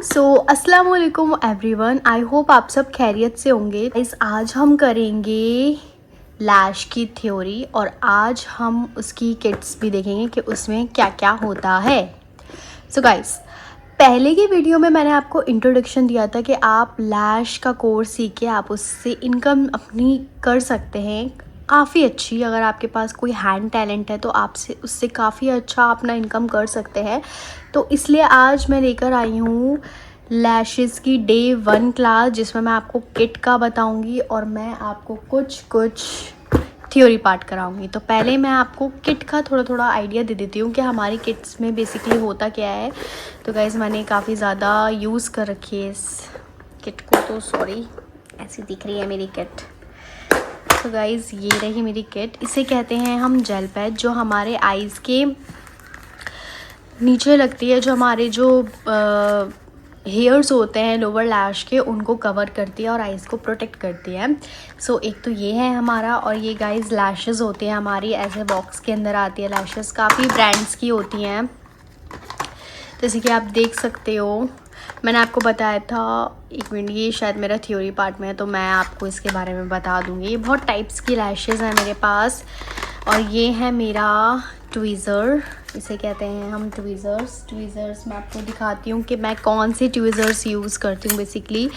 अस्सलाम वालेकुम everyone, I hope आप सब खैरियत से होंगे। आज हम करेंगे लैश की थ्योरी और आज हम उसकी किट्स भी देखेंगे कि उसमें क्या क्या होता है। गाइस, पहले की वीडियो में मैंने आपको इंट्रोडक्शन दिया था कि आप लैश का कोर्स सीख के आप उससे इनकम अपनी कर सकते हैं काफ़ी अच्छी। अगर आपके पास कोई हैंड टैलेंट है तो आपसे उससे काफ़ी अच्छा अपना इनकम कर सकते हैं। तो इसलिए आज मैं लेकर आई हूँ लैशेस की डे 1 क्लास, जिसमें मैं आपको किट का बताऊंगी और मैं आपको कुछ थ्योरी पार्ट कराऊंगी। तो पहले मैं आपको किट का थोड़ा आइडिया दे देती हूँ कि हमारी किट्स में बेसिकली होता क्या है। तो गाइज़, मैंने काफ़ी ज़्यादा यूज़ कर रखी है इस किट को, तो सॉरी ऐसी दिख रही है मेरी किट। तो गाइज़, ये रही मेरी किट। इसे कहते हैं हम जेल पैड, जो हमारे आइज़ के नीचे लगती है, जो हमारे जो हेयर्स होते हैं लोअर लैश के, उनको कवर करती है और आइज़ को प्रोटेक्ट करती है। एक तो ये है हमारा, और ये गाइज़ लैशेस होती हैं हमारी, ऐसे बॉक्स के अंदर आती है लैशेस, काफ़ी ब्रांड्स की होती हैं। जैसे कि आप देख सकते हो, मैंने आपको बताया था, एक मिनट, ये शायद मेरा थ्योरी पार्ट में है तो मैं आपको इसके बारे में बता दूँगी। ये बहुत टाइप्स की लैशेज़ हैं मेरे पास, और ये है मेरा ट्वीज़र, इसे कहते हैं हम ट्वीज़र्स मैं आपको दिखाती हूँ कि मैं कौन से ट्वीज़र्स यूज़ करती हूँ। बेसिकली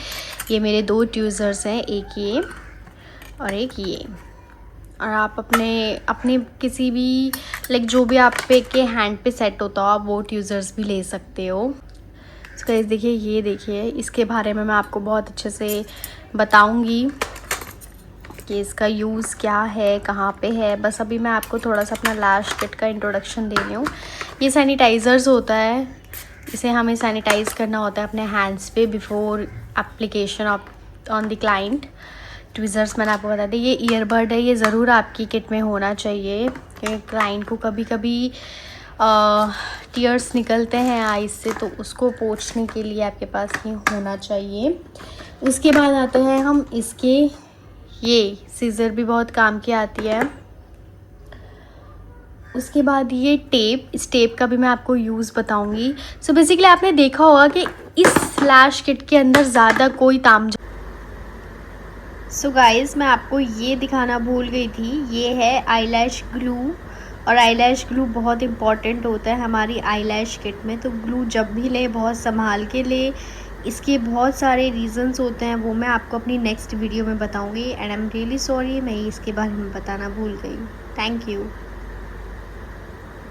ये मेरे 2 ट्वीज़र्स हैं, एक ये और एक ये। और आप अपने किसी भी जो भी आप पे के हैंड पे सेट होता हो, आप वो ट्वीज़र्स भी ले सकते हो। गाइस देखिए, ये देखिए, इसके बारे में मैं आपको बहुत अच्छे से बताऊंगी कि इसका यूज़ क्या है, कहाँ पे है। बस अभी मैं आपको थोड़ा सा अपना लैश किट का इंट्रोडक्शन दे रही हूँ। ये सैनिटाइज़र्स होता है, इसे हमें सैनिटाइज़ करना होता है अपने हैंड्स पे before application on the client. ट्वीज़र्स मैंने आपको बता दी। ये ईयरबड है, ये ज़रूर आपकी किट में होना चाहिए क्योंकि क्लाइंट को कभी कभी टीयर्स निकलते हैं आइज़ से, तो उसको पोंछने के लिए आपके पास ये होना चाहिए। उसके बाद आते हैं हम इसके, ये सीज़र भी बहुत काम की आती है। उसके बाद ये टेप, इस टेप का भी मैं आपको यूज़ बताऊंगी। बेसिकली आपने देखा होगा कि इस लैश किट के अंदर ज़्यादा कोई ताम गाइज़, मैं आपको ये दिखाना भूल गई थी, ये है आईलैश ग्लू। और आईलैश ग्लू बहुत इंपॉर्टेंट होता है हमारी आईलैश किट में। तो ग्लू जब भी ले, बहुत संभाल के ले। इसके बहुत सारे रीज़न्स होते हैं, वो मैं आपको अपनी नेक्स्ट वीडियो में बताऊंगी। And I am really sorry, मैं इसके बारे में बताना भूल गई। Thank you.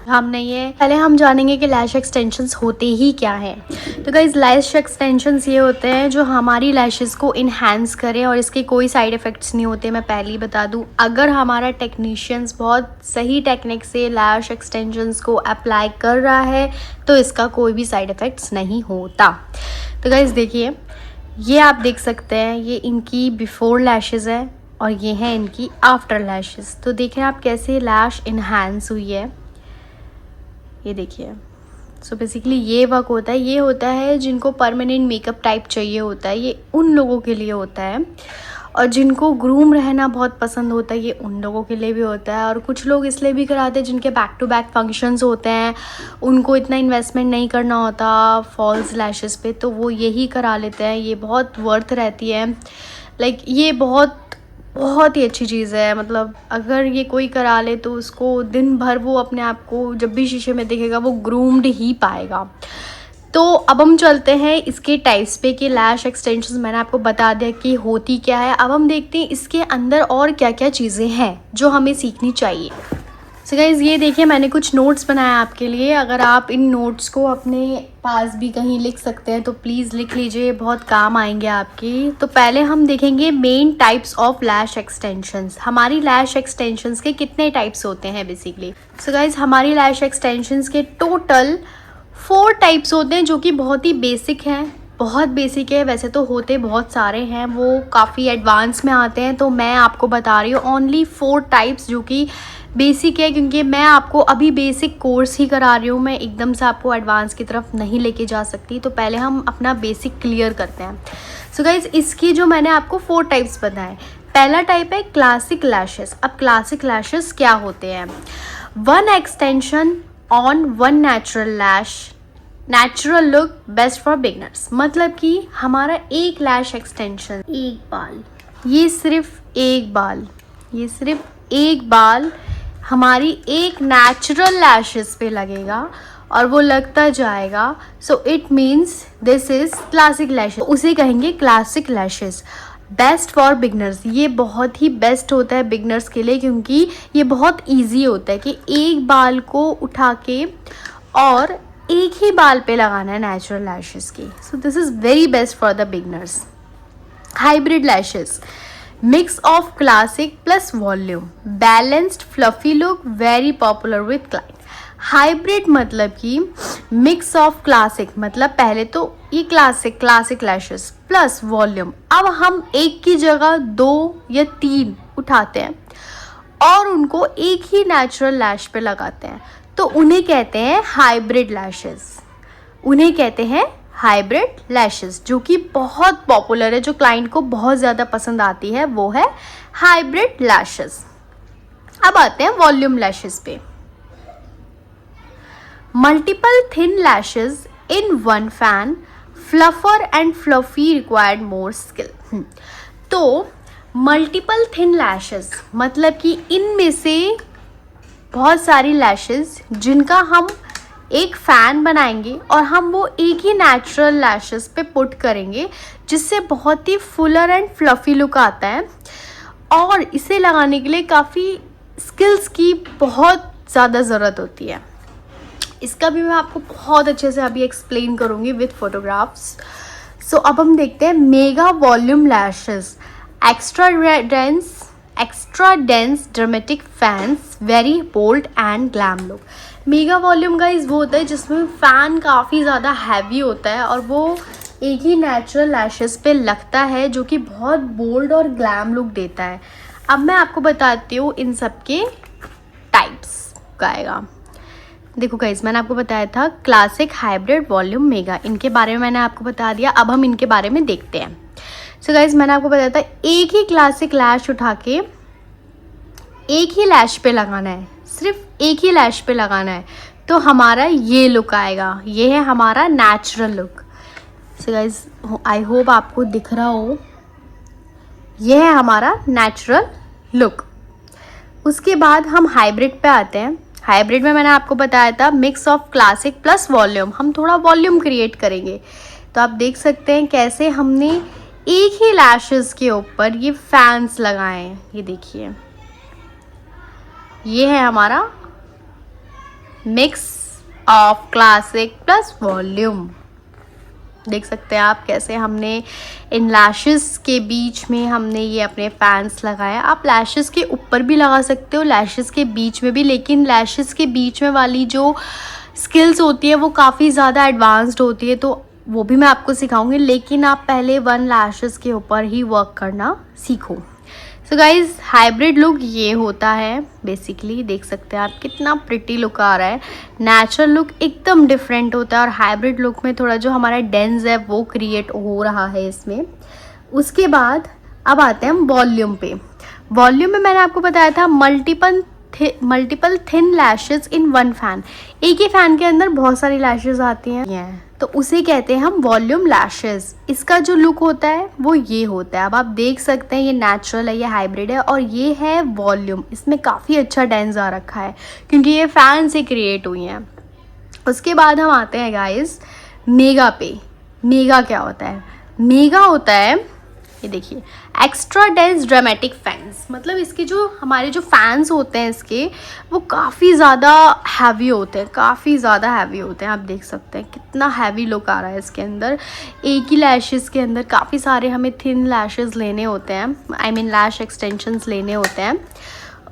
हम नहीं है, पहले हम जानेंगे कि लैश एक्सटेंशंस होते ही क्या हैं। तो गाइज, लैश एक्सटेंशंस ये होते हैं जो हमारी लैशेस को इन्हांस करें, और इसके कोई साइड इफ़ेक्ट्स नहीं होते। मैं पहले ही बता दूं, अगर हमारा टेक्नीशियंस बहुत सही टेक्निक से लैश एक्सटेंशंस को अप्लाई कर रहा है तो इसका कोई भी साइड इफ़ेक्ट्स नहीं होता। तो गाइज देखिए, ये आप देख सकते हैं, ये इनकी बिफोर लैशेज़ है और ये हैं इनकी आफ्टर लैशेज़। तो देखें आप कैसे लैश इन्हांस हुई है, ये देखिए। बेसिकली ये वर्क होता है, ये होता है जिनको परमानेंट मेकअप टाइप चाहिए होता है, ये उन लोगों के लिए होता है। और जिनको ग्रूम रहना बहुत पसंद होता है, ये उन लोगों के लिए भी होता है। और कुछ लोग इसलिए भी कराते हैं जिनके बैक टू बैक फंक्शंस होते हैं, उनको इतना इन्वेस्टमेंट नहीं करना होता फॉल्स लैशेस पे, तो वो यही करा लेते हैं। ये बहुत वर्थ रहती है, ये बहुत ही अच्छी चीज़ है। मतलब अगर ये कोई करा ले तो उसको दिन भर वो अपने आप को जब भी शीशे में देखेगा वो ग्रूम्ड ही पाएगा। तो अब हम चलते हैं इसके टाइप्स पे कि लैश एक्सटेंशंस मैंने आपको बता दिया कि होती क्या है। अब हम देखते हैं इसके अंदर और क्या क्या चीज़ें हैं जो हमें सीखनी चाहिए। गाइज़, ये देखिए, मैंने कुछ नोट्स बनाए आपके लिए। अगर आप इन नोट्स को अपने पास भी कहीं लिख सकते हैं तो प्लीज़ लिख लीजिए, बहुत काम आएंगे आपकी। तो पहले हम देखेंगे main types of lash extensions. हमारी लैश एक्सटेंशंस के कितने टाइप्स होते हैं बेसिकली। गाइज़, हमारी लैश एक्सटेंशंस के टोटल 4 टाइप्स होते हैं, जो कि बहुत ही बेसिक हैं। बहुत बेसिक है, वैसे तो होते बहुत सारे हैं, वो काफ़ी एडवांस में आते हैं। तो मैं आपको बता रही हूँ ओनली 4 टाइप्स जो कि बेसिक है, क्योंकि मैं आपको अभी बेसिक कोर्स ही करा रही हूँ, मैं एकदम से आपको एडवांस की तरफ नहीं लेके जा सकती। तो पहले हम अपना बेसिक क्लियर करते हैं। गाइज़, इसकी जो मैंने आपको 4 टाइप्स बताए, पहला टाइप है क्लासिक लैशेस। अब क्लासिक लैशेस क्या होते हैं? 1 extension on 1 natural lash natural look best for beginners, मतलब कि हमारा एक लैश एक्सटेंशन, एक बाल, ये सिर्फ एक बाल, ये सिर्फ एक बाल हमारी एक नेचुरल लैशेस पे लगेगा और वो लगता जाएगा। So it means this is classic lashes, उसे कहेंगे classic lashes. Best for beginners, ये बहुत ही बेस्ट होता है बिगनर्स के लिए, क्योंकि ये बहुत इजी होता है कि एक बाल को उठा के और एक ही बाल पे लगाना है नेचुरल लैशेस की। So this is very best for the beginners. Hybrid lashes, mix of classic plus volume, balanced fluffy look, very popular with client. Hybrid मतलब कि मिक्स ऑफ क्लासिक, मतलब पहले तो ये क्लासिक लैशेस प्लस वॉल्यूम। अब हम एक की जगह 2 या 3 उठाते हैं और उनको एक ही नेचुरल लैश पे लगाते हैं, तो उन्हें कहते हैं हाइब्रिड लैशेस। उन्हें कहते हैं हाइब्रिड लैशेस, जो कि बहुत पॉपुलर है, जो क्लाइंट को बहुत ज़्यादा पसंद आती है, वो है हाइब्रिड लैशेस। अब आते हैं वॉल्यूम लैशेस पे। Multiple thin lashes in one fan, fluffer and fluffy required more skill. तो मल्टीपल थिन लैशेस मतलब कि इनमें से बहुत सारी लैशेस जिनका हम एक फ़ैन बनाएंगे और हम वो एक ही नेचुरल लैशेस पे पुट करेंगे, जिससे बहुत ही फुलर एंड फ्लफ़ी लुक आता है। और इसे लगाने के लिए काफ़ी स्किल्स की बहुत ज़्यादा ज़रूरत होती है। इसका भी मैं आपको बहुत अच्छे से अभी एक्सप्लेन करूँगी विथ फोटोग्राफ्स। सो अब हम देखते हैं mega volume lashes, extra dense dramatic fans, very bold and glam look. Mega volume guys वो होता है जिसमें फ़ैन काफ़ी ज़्यादा हैवी होता है और वो एक ही नेचुरल लैशेस पे लगता है, जो कि बहुत बोल्ड और ग्लैम लुक देता है। अब मैं आपको बताती हूँ इन सब के टाइप्स का आएगा। देखो गाइस, मैंने आपको बताया था क्लासिक, हाइब्रिड, वॉल्यूम, मेगा, इनके बारे में मैंने आपको बता दिया। अब हम इनके बारे में देखते हैं। सो गाइस, मैंने आपको बताया था एक ही क्लासिक लैश उठा के एक ही लैश पे लगाना है, सिर्फ एक ही लैश पे लगाना है, तो हमारा ये लुक आएगा। ये है हमारा natural look. So guys, I hope आपको दिख रहा हो, ये है हमारा नेचुरल लुक। उसके बाद हम हाइब्रिड पे आते हैं। हाइब्रिड में मैंने आपको बताया था mix of classic plus volume, हम थोड़ा वॉल्यूम क्रिएट करेंगे। तो आप देख सकते हैं कैसे हमने एक ही लैशेस के ऊपर ये फैंस लगाए हैं। ये देखिए, ये है हमारा mix of classic plus volume. देख सकते हैं आप कैसे हमने इन लैशेस के बीच में हमने ये अपने फैंस लगाए। आप लैशेस के ऊपर भी लगा सकते हो, लैशेस के बीच में भी, लेकिन लैशेस के बीच में वाली जो स्किल्स होती है वो काफ़ी ज़्यादा एडवांस्ड होती है, तो वो भी मैं आपको सिखाऊंगी। लेकिन आप पहले 1 लैशेस के ऊपर ही वर्क करना सीखो। सो गाइज, हाइब्रिड लुक ये होता है बेसिकली। देख सकते हैं आप कितना प्रिटी लुक आ रहा है। नेचुरल लुक एकदम डिफरेंट होता है और हाइब्रिड लुक में थोड़ा जो हमारा डेंस है वो क्रिएट हो रहा है इसमें। उसके बाद अब आते हैं हम वॉल्यूम पे। वॉल्यूम में मैंने आपको बताया था multiple thin lashes in one fan, एक ही फैन के अंदर बहुत सारी लैशेस आती हैं, तो उसे कहते हैं हम वॉल्यूम लैशेस। इसका जो लुक होता है वो ये होता है। अब आप देख सकते हैं ये नेचुरल है, ये हाइब्रिड है और ये है वॉल्यूम। इसमें काफ़ी अच्छा डेंस आ रखा है क्योंकि ये फैन से क्रिएट हुई हैं। उसके बाद हम आते हैं गाइस मेगा पे। मेगा क्या होता है? मेगा होता है, ये देखिए, एक्स्ट्रा डेंस ड्रामेटिक फैंस, मतलब इसके जो हमारे जो फैंस होते हैं इसके वो काफ़ी ज़्यादा हैवी होते हैं, काफ़ी ज़्यादा हैवी होते हैं। आप देख सकते हैं कितना हैवी लुक आ रहा है इसके अंदर। एक ही लैशेस के अंदर काफ़ी सारे हमें थिन लैशेस लेने होते हैं, आई मीन लैश एक्सटेंशंस लेने होते हैं,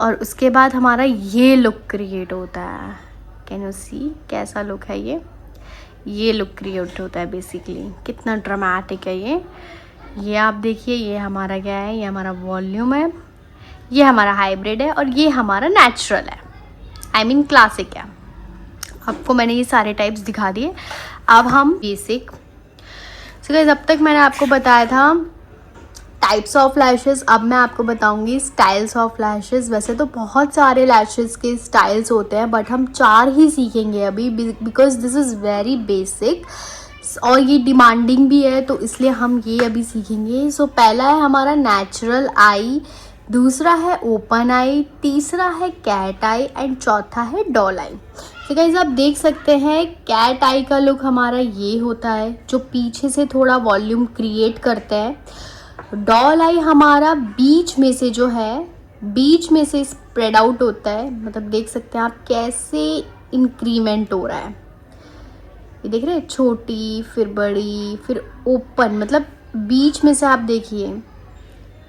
और उसके बाद हमारा ये लुक क्रिएट होता है। कैन यू सी कैसा लुक है ये लुक क्रिएट होता है बेसिकली। कितना ड्रामेटिक है ये आप देखिए। ये हमारा क्या है? ये हमारा वॉल्यूम है, ये हमारा हाइब्रिड है और ये हमारा नेचुरल है, आई मीन क्लासिक है। आपको मैंने ये सारे टाइप्स दिखा दिए। अब हम बेसिक। सो गाइस, अब तक मैंने आपको बताया था टाइप्स ऑफ लैशेस, अब मैं आपको बताऊंगी स्टाइल्स ऑफ लैशेस। वैसे तो बहुत सारे लैशेस के स्टाइल्स होते हैं, बट हम 4 ही सीखेंगे अभी, because this is very basic और ये डिमांडिंग भी है, तो इसलिए हम ये अभी सीखेंगे। सो पहला है हमारा नेचुरल आई, दूसरा है ओपन आई, तीसरा है कैट आई एंड चौथा है डॉल आई। तो गाइस आप देख सकते हैं कैट आई का लुक हमारा ये होता है, जो पीछे से थोड़ा वॉल्यूम क्रिएट करता है। डॉल आई हमारा बीच में से जो है, बीच में से स्प्रेड आउट होता है, मतलब देख सकते हैं आप कैसे इंक्रीमेंट हो रहा है। ये देख रहे हैं, छोटी फिर बड़ी फिर ओपन, मतलब बीच में से आप देखिए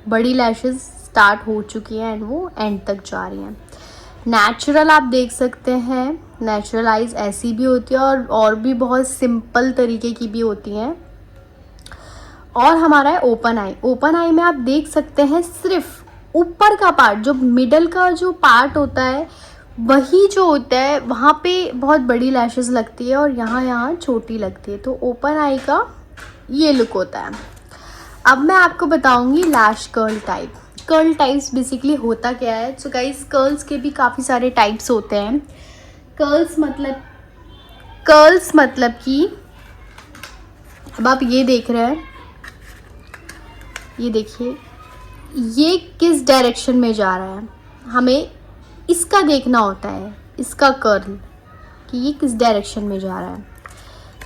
बड़ी लैशेस स्टार्ट हो चुकी हैं एंड वो एंड तक जा रही हैं। नेचुरल आप देख सकते हैं, नेचुरल आइज ऐसी भी होती है और भी बहुत सिंपल तरीके की भी होती हैं। और हमारा है ओपन आई। ओपन आई में आप देख सकते हैं सिर्फ ऊपर का पार्ट, जो मिडल का जो पार्ट होता है वही जो होता है वहाँ पे बहुत बड़ी लैशेस लगती है और यहाँ छोटी लगती है। तो ओपन आई का ये लुक होता है। अब मैं आपको बताऊंगी lash curl type. Curl types basically होता क्या है। सो गाइस कर्ल्स के भी काफ़ी सारे टाइप्स होते हैं। कर्ल्स मतलब कि अब आप ये देख रहे हैं, ये देखिए ये किस डायरेक्शन में जा रहा है, हमें इसका देखना होता है, इसका कर्ल कि ये किस डायरेक्शन में जा रहा है।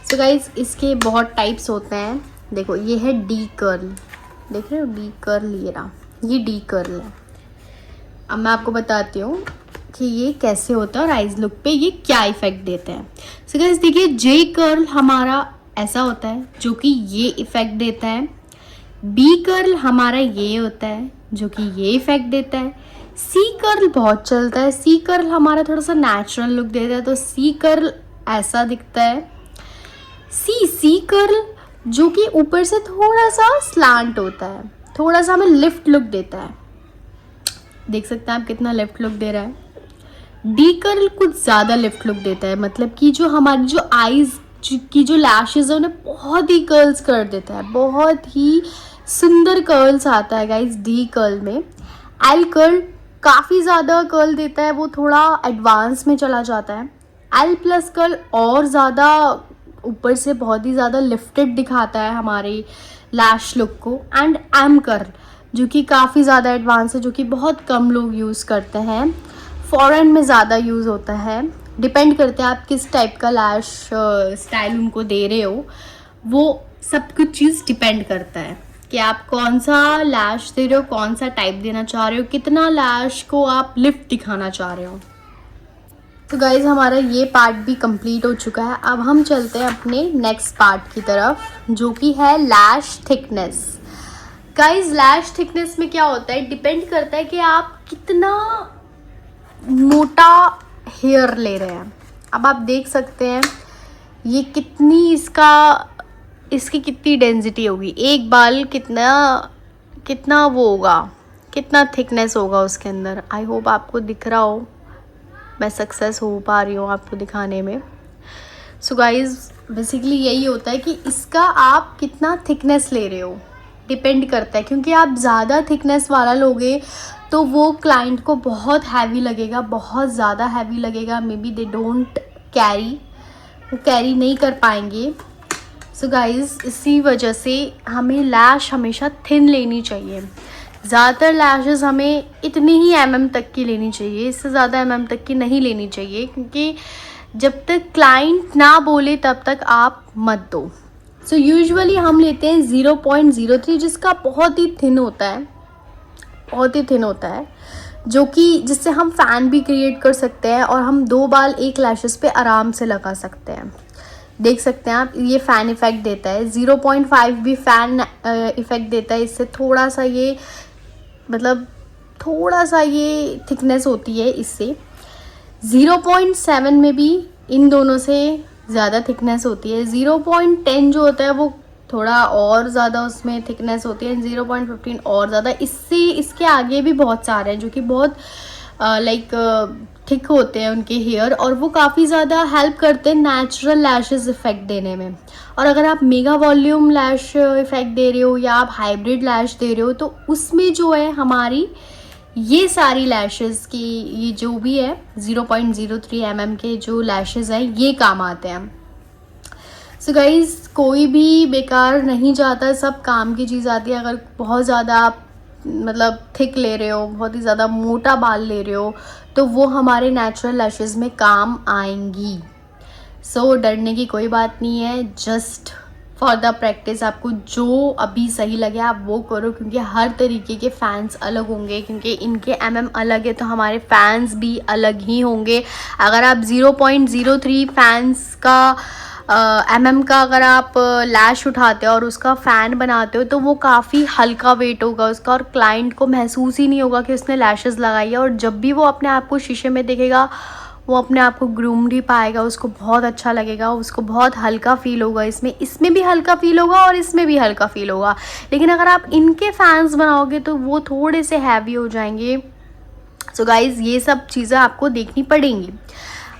सो गाइस इसके बहुत टाइप्स होते हैं। देखो ये है डी कर्ल, देख रहे हो डी कर्ल, ये डी कर्ल है। अब मैं आपको बताती हूँ कि ये कैसे होता है और आइज लुक पे ये क्या इफेक्ट देते हैं। सो गाइस देखिए जे कर्ल हमारा ऐसा होता है जो कि ये इफेक्ट देता है। बी कर्ल हमारा ये होता है जो कि ये इफेक्ट देता है। सी कर्ल बहुत चलता है। सी कर्ल हमारा थोड़ा सा नेचुरल लुक देता है, तो सी कर्ल ऐसा दिखता है। सी कर्ल जो कि ऊपर से थोड़ा सा स्लांट होता है, थोड़ा सा हमें लिफ्ट लुक देता है। देख सकते हैं आप कितना लिफ्ट लुक दे रहा है। डी कर्ल कुछ ज़्यादा लिफ्ट लुक देता है, मतलब कि जो हमारी जो आईज की जो लैशेज है उन्हें बहुत ही कर्ल्स कर देता है, बहुत ही सुंदर कर्ल्स आता है गाइज डी कर्ल में। एल कर्ल काफ़ी ज़्यादा कर्ल देता है, वो थोड़ा एडवांस में चला जाता है। एल प्लस कर्ल और ज़्यादा ऊपर से बहुत ही ज़्यादा लिफ्टेड दिखाता है हमारे लैश लुक को। एंड एम कर्ल जो कि काफ़ी ज़्यादा एडवांस है, जो कि बहुत कम लोग यूज़ करते हैं, फॉरेन में ज़्यादा यूज़ होता है। डिपेंड करता है आप किस टाइप का लैश स्टाइल उनको दे रहे हो, वो सब कुछ चीज़ डिपेंड करता है कि आप कौन सा लैश दे रहे हो, कौन सा टाइप देना चाह रहे हो, कितना लैश को आप लिफ्ट दिखाना चाह रहे हो। तो गाइज हमारा ये पार्ट भी कंप्लीट हो चुका है। अब हम चलते हैं अपने नेक्स्ट पार्ट की तरफ, जो कि है लैश थिकनेस। गाइज लैश थिकनेस में क्या होता है, डिपेंड करता है कि आप कितना मोटा हेयर ले रहे हैं। अब आप देख सकते हैं ये कितनी इसकी कितनी डेंसिटी होगी, एक बाल कितना वो होगा, कितना थिकनेस होगा उसके अंदर। आई होप आपको दिख रहा हो, मैं सक्सेस हो पा रही हूँ आपको दिखाने में। सो गाइज बेसिकली यही होता है कि इसका आप कितना थिकनेस ले रहे हो डिपेंड करता है, क्योंकि आप ज़्यादा थिकनेस वाला लोगे तो वो क्लाइंट को बहुत हैवी लगेगा, बहुत ज़्यादा हैवी लगेगा। May be they don't carry, वो कैरी नहीं कर पाएंगे। सो गाइज इसी वजह से हमें लैश हमेशा थिन लेनी चाहिए। ज़्यादातर लैशेस हमें इतनी ही तक की लेनी चाहिए, इससे ज़्यादा तक की नहीं लेनी चाहिए, क्योंकि जब तक क्लाइंट ना बोले तब तक आप मत दो। सो यूजुअली हम लेते हैं 0.03, जिसका बहुत ही थिन होता है, बहुत ही थिन होता है, जो कि जिससे हम फ़ैन भी क्रिएट कर सकते हैं और हम 2 बाल एक लैशेस पे आराम से लगा सकते हैं। देख सकते हैं आप, ये फ़ैन इफ़ेक्ट देता है। 0.5 भी फ़ैन इफ़ेक्ट देता है, इससे थोड़ा सा ये मतलब थोड़ा सा ये थिकनेस होती है इससे। 0.7 में भी इन दोनों से ज़्यादा थिकनेस होती है। 0.10 जो होता है वो थोड़ा और ज़्यादा उसमें थिकनेस होती है। 0.15 और ज़्यादा, इससे इसके आगे भी बहुत सारे हैं जो कि बहुत लाइक थिक होते हैं उनके हेयर, और वो काफ़ी ज़्यादा हेल्प करते हैं नेचुरल लैशेस इफ़ेक्ट देने में। और अगर आप मेगा वॉल्यूम लैश इफ़ेक्ट दे रहे हो या आप हाइब्रिड लैश दे रहे हो, तो उसमें जो है हमारी ये सारी लैशेस की, ये जो भी है 0.03 mm के जो लैशेस हैं ये काम आते हैं। सो गाइज़, कोई भी बेकार नहीं जाता, सब काम की चीज़ आती है। अगर बहुत ज़्यादा आप मतलब थिक ले रहे हो, बहुत ही ज़्यादा मोटा बाल ले रहे हो, तो वो हमारे नेचुरल लैशेस में काम आएंगी। सो डरने की कोई बात नहीं है, जस्ट फॉर द प्रैक्टिस आपको जो अभी सही लगे आप वो करो, क्योंकि हर तरीके के फ़ैन्स अलग होंगे, क्योंकि इनके अलग है तो हमारे फ़ैन्स भी अलग ही होंगे। अगर आप 0.03 फैंस का का अगर आप लैश उठाते हो और उसका फ़ैन बनाते हो, तो वो काफ़ी हल्का वेट होगा उसका, और क्लाइंट को महसूस ही नहीं होगा कि उसने लैशेस लगाई है। और जब भी वो अपने आप को शीशे में देखेगा, वो अपने आप को ग्रूम्ड ही पाएगा, उसको बहुत अच्छा लगेगा, उसको बहुत हल्का फील होगा। इसमें भी हल्का फील होगा और इसमें भी हल्का फील होगा। लेकिन अगर आप इनके फैंस बनाओगे तो वो थोड़े से हैवी हो जाएंगे। सो गाइज़, ये सब चीज़ें आपको देखनी पड़ेंगी।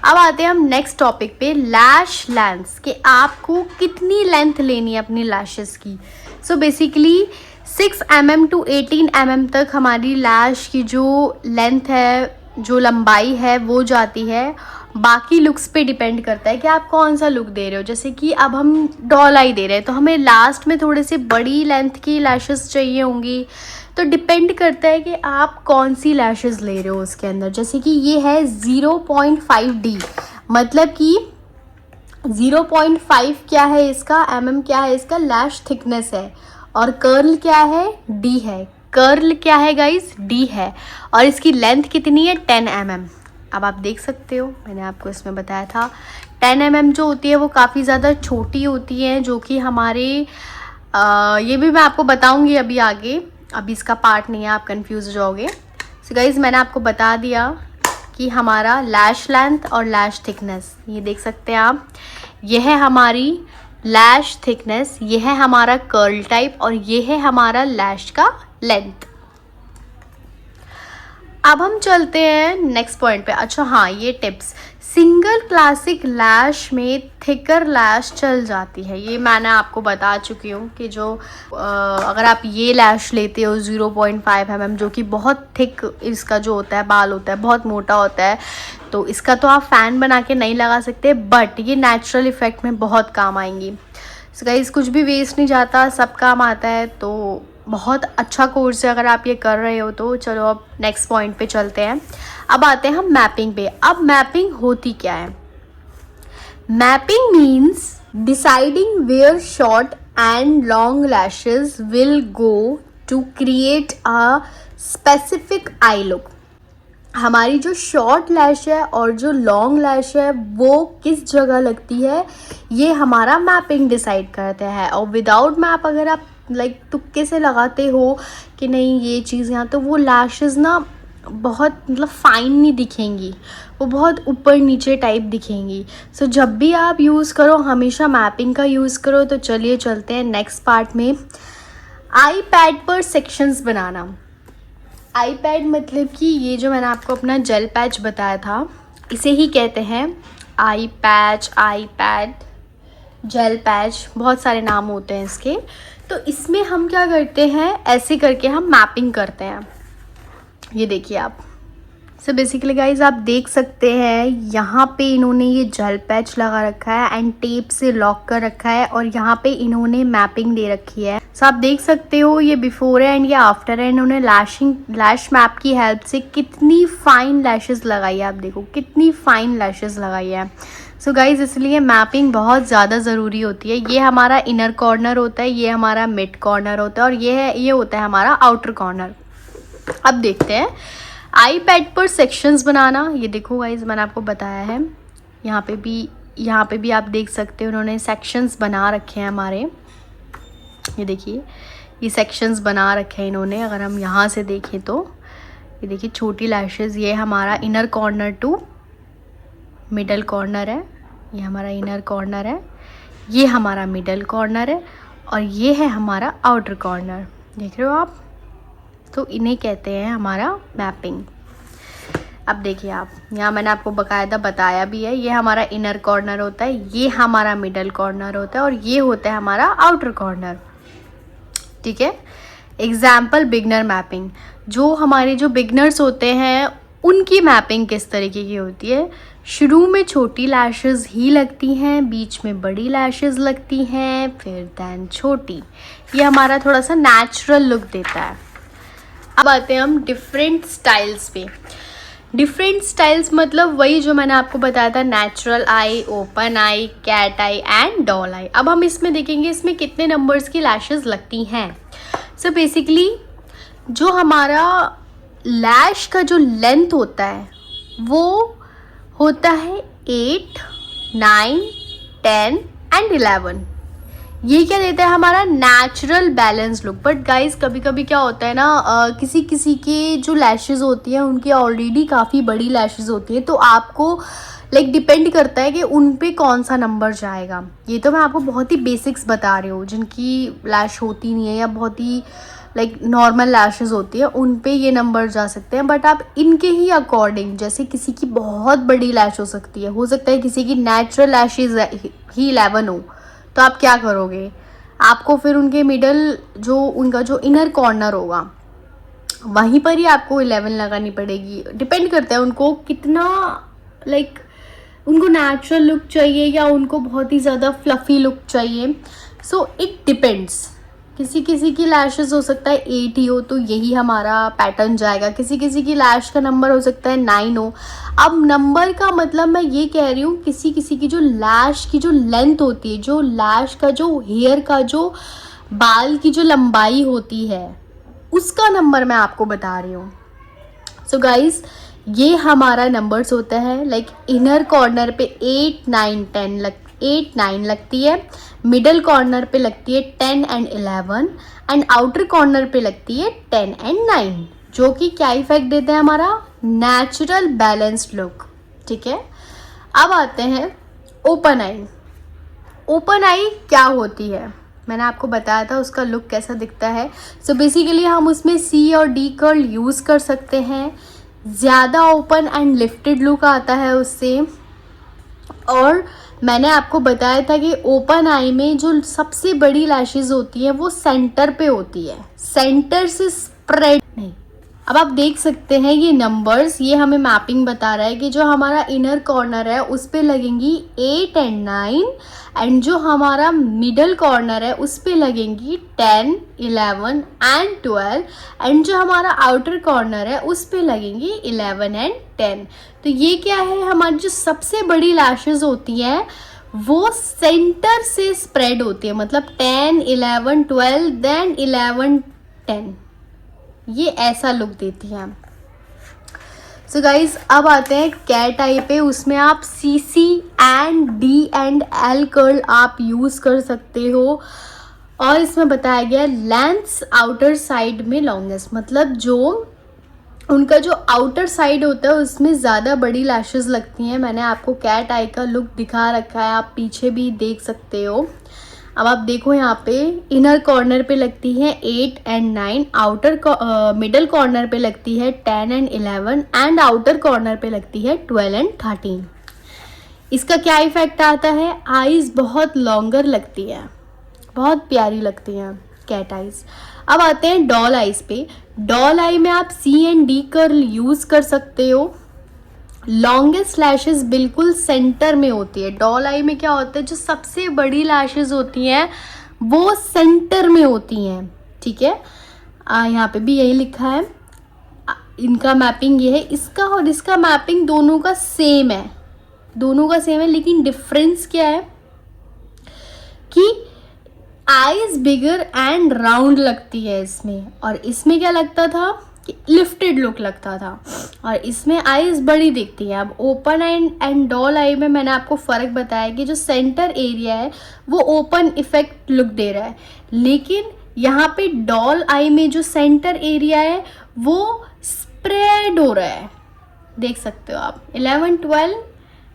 अब आते हैं हम नेक्स्ट टॉपिक पे, लैश लेंथ, कि आपको कितनी लेंथ लेनी है अपनी लैशेस की। So basically 6 mm to 18 mm तक हमारी लैश की जो लेंथ है, जो लंबाई है, वो जाती है। बाकी लुक्स पे डिपेंड करता है कि आप कौन सा लुक दे रहे हो। जैसे कि अब हम डॉल आई दे रहे हैं तो हमें लास्ट में थोड़े से बड़ी लेंथ की लैशेस चाहिए होंगी, तो डिपेंड करता है कि आप कौन सी लैशेस ले रहे हो उसके अंदर। जैसे कि ये है 0.5D, मतलब कि 0.5 क्या है इसका, क्या है इसका, लैश थिकनेस है। और कर्ल क्या है, डी है। कर्ल क्या है गाइस, डी है। और इसकी लेंथ कितनी है, 10 mm। अब आप देख सकते हो, मैंने आपको इसमें बताया था 10 mm जो होती है वो काफ़ी ज़्यादा छोटी होती है, जो कि हमारे ये भी मैं आपको बताऊंगी अभी आगे, अभी इसका पार्ट नहीं है, आप कंफ्यूज हो जाओगे। सो गाइज, मैंने आपको बता दिया कि हमारा लैश लेंथ और लैश थिकनेस, ये देख सकते हैं आप, ये है हमारी लैश थिकनेस, ये है हमारा कर्ल टाइप, और ये है हमारा लैश का लेंथ। अब हम चलते हैं नेक्स्ट पॉइंट पे। अच्छा हाँ, ये टिप्स, सिंगल क्लासिक लैश में थिकर लैश चल जाती है, ये मैंने आपको बता चुकी हूँ कि जो अगर आप ये लैश लेते हो 0.5 mm, जो कि बहुत थिक इसका जो होता है बाल होता है, बहुत मोटा होता है, तो इसका तो आप फ़ैन बना के नहीं लगा सकते, बट ये नेचुरल इफ़ेक्ट में बहुत काम आएंगी। सो गाइस, कुछ भी वेस्ट नहीं जाता, सब काम आता है, तो बहुत अच्छा कोर्स है अगर आप ये कर रहे हो तो। चलो अब नेक्स्ट पॉइंट पे चलते हैं। अब आते हैं हम मैपिंग पे। अब मैपिंग होती क्या है, mapping means deciding where short and long lashes will go to create a specific eye look. हमारी जो शॉर्ट लैश है और जो लॉन्ग लैश है वो किस जगह लगती है, ये हमारा मैपिंग डिसाइड करता है। और विदाउट मैप अगर आप तुक्के से लगाते हो कि नहीं ये चीज़ यहाँ, तो वो लैशेस ना बहुत मतलब फ़ाइन नहीं दिखेंगी, वो बहुत ऊपर नीचे टाइप दिखेंगी। सो जब भी आप यूज़ करो हमेशा मैपिंग का यूज़ करो। तो चलिए चलते हैं नेक्स्ट पार्ट में, आई पैड पर सेक्शंस बनाना। आई पैड मतलब कि ये जो मैंने आपको अपना जेल पैच बताया था, इसे ही कहते हैं आई patch, eye pad, jail patch, बहुत सारे नाम होते हैं इसके। तो इसमें हम क्या करते हैं, ऐसे करके हम मैपिंग करते हैं। ये देखिए आप। सो बेसिकली गाइज, आप देख सकते हैं यहाँ पे इन्होंने ये जेल पैच लगा रखा है एंड टेप से लॉक कर रखा है, और यहाँ पे इन्होंने मैपिंग दे रखी है। सो आप देख सकते हो ये बिफोर है एंड ये आफ्टर है। इन्होंने लैश मैप की हेल्प से कितनी फाइन लैशेस लगाई है, आप देखो कितनी फाइन लैशेस लगाई है। सो गाइज, इसलिए मैपिंग बहुत ज़्यादा ज़रूरी होती है। ये हमारा इनर कॉर्नर होता है, ये हमारा मिड कॉर्नर होता है, और ये होता है हमारा आउटर कॉर्नर। अब देखते हैं आई पैड पर सेक्शंस बनाना। ये देखो गाइज, मैंने आपको बताया है, यहाँ पे भी आप देख सकते हो उन्होंने सेक्शंस बना रखे हैं हमारे। ये देखिए, ये सेक्शंस बना रखे हैं इन्होंने। अगर हम यहाँ से देखें तो ये देखिए छोटी लैशेस, ये हमारा inner corner to middle corner है, ये हमारा इनर कॉर्नर है, ये हमारा मिडल कॉर्नर है, और ये है हमारा आउटर कॉर्नर। देख रहे हो आप, तो इन्हें कहते हैं हमारा मैपिंग। अब देखिए आप, यहाँ मैंने आपको बकायदा बताया भी है, ये हमारा इनर कॉर्नर होता है, ये हमारा मिडल कॉर्नर होता है और ये होता है हमारा आउटर कॉर्नर। ठीक है। एग्जाम्पल बिगनर मैपिंग, जो बिगनर्स होते हैं उनकी मैपिंग किस तरीके की होती है। शुरू में छोटी लैशेस ही लगती हैं, बीच में बड़ी लैशेस लगती हैं, फिर दैन छोटी। ये हमारा थोड़ा सा नेचुरल लुक देता है। अब आते हैं हम डिफरेंट स्टाइल्स पे। डिफरेंट स्टाइल्स मतलब वही जो मैंने आपको बताया था, natural eye, open eye, cat eye and doll eye. अब हम इसमें देखेंगे इसमें कितने नंबर्स की लैशेस लगती हैं। सो बेसिकली जो हमारा लैश का जो लेंथ होता है वो होता है 8, 9, 10 एंड 11। ये क्या देता है हमारा natural balance look. But guys कभी कभी क्या होता है ना, किसी किसी के जो लैशेस होती हैं उनकी ऑलरेडी काफ़ी बड़ी लैशेस होती हैं, तो आपको डिपेंड करता है कि उन पे कौन सा नंबर जाएगा। ये तो मैं आपको बहुत ही बेसिक्स बता रही हूँ, जिनकी लैश होती नहीं है या बहुत ही नॉर्मल लैशेस होती है उन पे ये नंबर जा सकते हैं। बट आप इनके ही अकॉर्डिंग, जैसे किसी की बहुत बड़ी लैश हो सकती है, हो सकता है किसी की नेचुरल लैशेज ही 11 हो, तो आप क्या करोगे, आपको फिर उनके मिडल उनका जो इनर कॉर्नर होगा वहीं पर ही आपको 11 लगानी पड़ेगी। डिपेंड करता है उनको कितना उनको नेचुरल लुक चाहिए या उनको बहुत ही ज़्यादा फ्लफ़ी लुक चाहिए। So it depends. किसी किसी की लैशेस हो सकता है 8 ही हो तो यही हमारा पैटर्न जाएगा, किसी किसी की लैश का नंबर हो सकता है 9 हो। अब नंबर का मतलब मैं ये कह रही हूँ, किसी किसी की जो लैश की जो लेंथ होती है, जो लैश का जो हेयर का जो बाल की जो लंबाई होती है, उसका नंबर मैं आपको बता रही हूँ। सो गाइज ये हमारा नंबर्स होता है इनर कॉर्नर पे 8, 9 लगती है, मिडल कॉर्नर पे लगती है 10 एंड 11 एंड आउटर कॉर्नर पे लगती है 10 एंड 9, जो कि क्या इफेक्ट देते हैं हमारा नेचुरल बैलेंस्ड लुक। ठीक है। अब आते हैं ओपन आई। ओपन आई क्या होती है, मैंने आपको बताया था उसका लुक कैसा दिखता है। सो बेसिकली हम उसमें सी और डी कर्ल यूज़ कर सकते हैं, ज़्यादा ओपन एंड लिफ्टेड लुक आता है उससे। और मैंने आपको बताया था कि ओपन आई में जो सबसे बड़ी लैशेज होती हैं वो सेंटर पे होती है, सेंटर से स्प्रेड नहीं। अब आप देख सकते हैं ये नंबर्स, ये हमें मैपिंग बता रहा है कि जो हमारा इनर कॉर्नर है उस पे लगेंगी 8 एंड 9 एंड जो हमारा मिडल कॉर्नर है उस पे लगेंगी 10, 11 एंड 12 एंड जो हमारा आउटर कॉर्नर है उस पे लगेंगी 11 एंड 10। तो ये क्या है, हमारी जो सबसे बड़ी लैशेज होती हैं वो सेंटर से स्प्रेड होती है, मतलब 10, 11, 12 देन 11, 10, ये ऐसा लुक देती है। सो गाइज अब आते हैं कैट आई पे। उसमें आप CC and D and L curl आप यूज़ कर सकते हो और इसमें बताया गया लेंथ आउटर साइड में लॉन्गेस्ट, मतलब जो उनका जो आउटर साइड होता है उसमें ज़्यादा बड़ी लैशेस लगती हैं। मैंने आपको कैट आई का लुक दिखा रखा है, आप पीछे भी देख सकते हो। अब आप देखो यहाँ पे इनर कॉर्नर पे लगती है 8 एंड 9, आउटर मिडल कॉर्नर पे लगती है 10 एंड 11 एंड आउटर कॉर्नर पे लगती है 12 एंड 13। इसका क्या इफेक्ट आता है, आईज बहुत लॉन्गर लगती है, बहुत प्यारी लगती हैं कैट आईज। अब आते हैं डॉल आईज पे। डॉल आई में आप C and D curl use कर सकते हो। लॉन्गेस्ट लैशेस बिल्कुल सेंटर में होती है। डॉल आई में क्या होता है, जो सबसे बड़ी लैशेस होती हैं वो सेंटर में होती हैं। ठीक है, यहाँ पे भी यही लिखा है, इनका मैपिंग ये है, इसका और इसका मैपिंग दोनों का सेम है, दोनों का सेम है, लेकिन डिफरेंस क्या है कि आईज बिगर एंड राउंड लगती है इसमें, और इसमें क्या लगता था कि लिफ्टेड लुक लगता था, और इसमें आईज बड़ी दिखती है। अब ओपन एंड डॉल आई में मैंने आपको फ़र्क बताया कि जो सेंटर एरिया है वो ओपन इफेक्ट लुक दे रहा है, लेकिन यहाँ पे डॉल आई में जो सेंटर एरिया है वो स्प्रेड हो रहा है, देख सकते हो आप 11, 12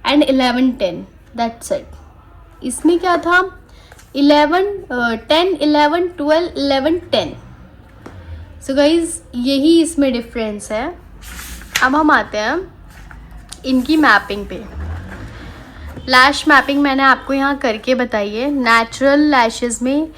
एंड 11, 10, दैट्स इट। इसमें क्या था 11, 10, 11, 12, 11, 10। सो गाइज यही इसमें डिफरेंस है। अब हम आते हैं इनकी मैपिंग पे। लैश मैपिंग मैंने आपको यहाँ करके बताई है। नेचुरल लैशेस में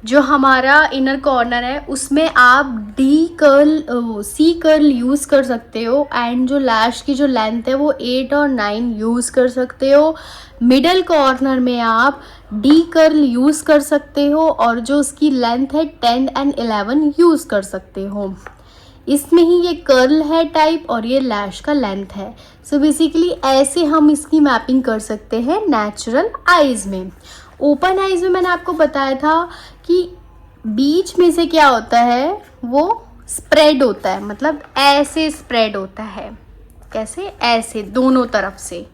जो हमारा इनर कॉर्नर है उसमें आप सी कर्ल यूज़ कर सकते हो, एंड जो लैश की जो लेंथ है वो 8 और 9 यूज़ कर सकते हो। मिडल कॉर्नर में आप डी कर्ल यूज़ कर सकते हो, और जो उसकी लेंथ है 10 एंड 11 यूज़ कर सकते हो। इसमें ही ये कर्ल है टाइप और ये लैश का लेंथ है। सो बेसिकली ऐसे हम इसकी मैपिंग कर सकते हैं नेचुरल आईज में। ओपन आईज में मैंने आपको बताया था कि बीच में से क्या होता है, वो स्प्रेड होता है, मतलब ऐसे स्प्रेड होता है। कैसे? ऐसे दोनों तरफ से,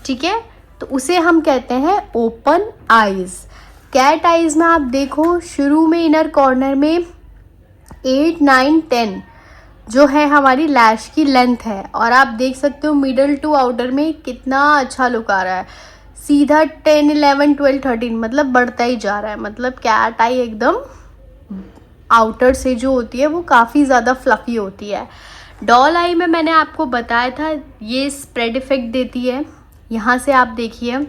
ठीक है। तो उसे हम कहते हैं ओपन आईज। कैट आईज में आप देखो, शुरू में इनर कॉर्नर में 8, 9, 10 जो है हमारी लैश की लेंथ है, और आप देख सकते हो मिडल टू आउटर में कितना अच्छा लुक आ रहा है। सीधा 10, 11, 12, 13 मतलब बढ़ता ही जा रहा है। मतलब कैट आई एकदम आउटर से जो होती है वो काफ़ी ज़्यादा फ्लफ़ी होती है। डॉल आई में मैंने आपको बताया था ये स्प्रेड इफेक्ट देती है। यहाँ से आप देखिए,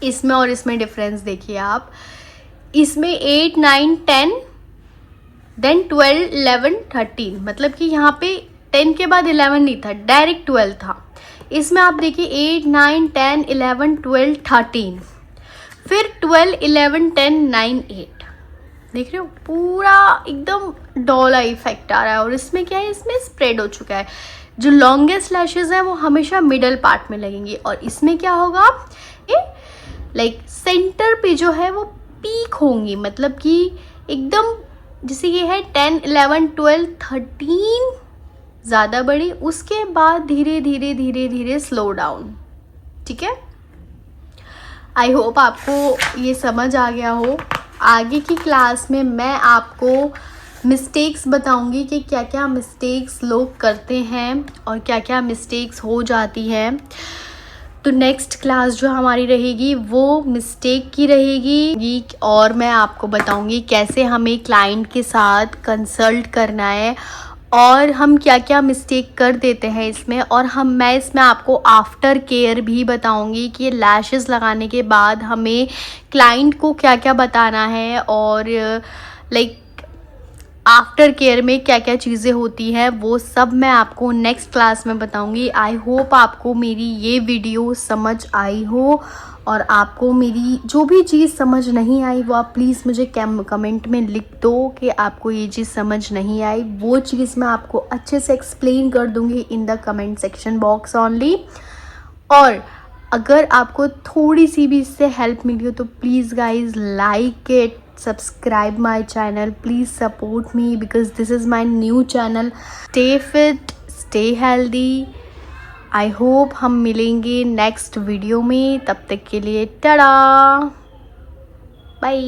इसमें और इसमें डिफरेंस देखिए आप। इसमें 8, 9, 10 देन 12, 11, 13, मतलब कि यहाँ पे 10 के बाद 11 नहीं था, डायरेक्ट 12 था। इसमें आप देखिए 8, 9, 10, 11, 12, 13, फिर 12, 11, 10, 9, 8। देख रहे हो, पूरा एकदम डॉल आई इफेक्ट आ रहा है। और इसमें क्या है, इसमें स्प्रेड हो चुका है। जो लॉन्गेस्ट लैशेज है वो हमेशा मिडल पार्ट में लगेंगी, और इसमें क्या होगा, ये लाइक सेंटर पे जो है वो पीक होंगी। मतलब कि एकदम जैसे ये है 10, 11, 12, 13 ज़्यादा बड़ी, उसके बाद धीरे धीरे धीरे धीरे स्लो डाउन। ठीक है, आई होप आपको ये समझ आ गया हो। आगे की क्लास में मैं आपको मिस्टेक्स बताऊंगी कि क्या क्या मिस्टेक्स लोग करते हैं और क्या क्या मिस्टेक्स हो जाती हैं। तो नेक्स्ट क्लास जो हमारी रहेगी वो मिस्टेक की रहेगी, और मैं आपको बताऊंगी कैसे हमें क्लाइंट के साथ कंसल्ट करना है और हम क्या क्या मिस्टेक कर देते हैं इसमें। और मैं इसमें आपको आफ्टर केयर भी बताऊंगी कि लैशेस लगाने के बाद हमें क्लाइंट को क्या क्या बताना है, और लाइक आफ्टर केयर में क्या क्या चीज़ें होती हैं, वो सब मैं आपको नेक्स्ट क्लास में बताऊंगी। आई होप आपको मेरी ये वीडियो समझ आई हो, और आपको मेरी जो भी चीज़ समझ नहीं आई वो आप प्लीज़ मुझे कमेंट में लिख दो कि आपको ये चीज़ समझ नहीं आई। वो चीज़ मैं आपको अच्छे से एक्सप्लेन कर दूँगी in the comment section box only. और अगर आपको थोड़ी सी भी इससे हेल्प मिली हो तो please guys like it, subscribe my channel, please support me because this is my new channel. Stay fit, stay healthy. I hope हम मिलेंगे नेक्स्ट वीडियो में, तब तक के लिए टाटा बाय।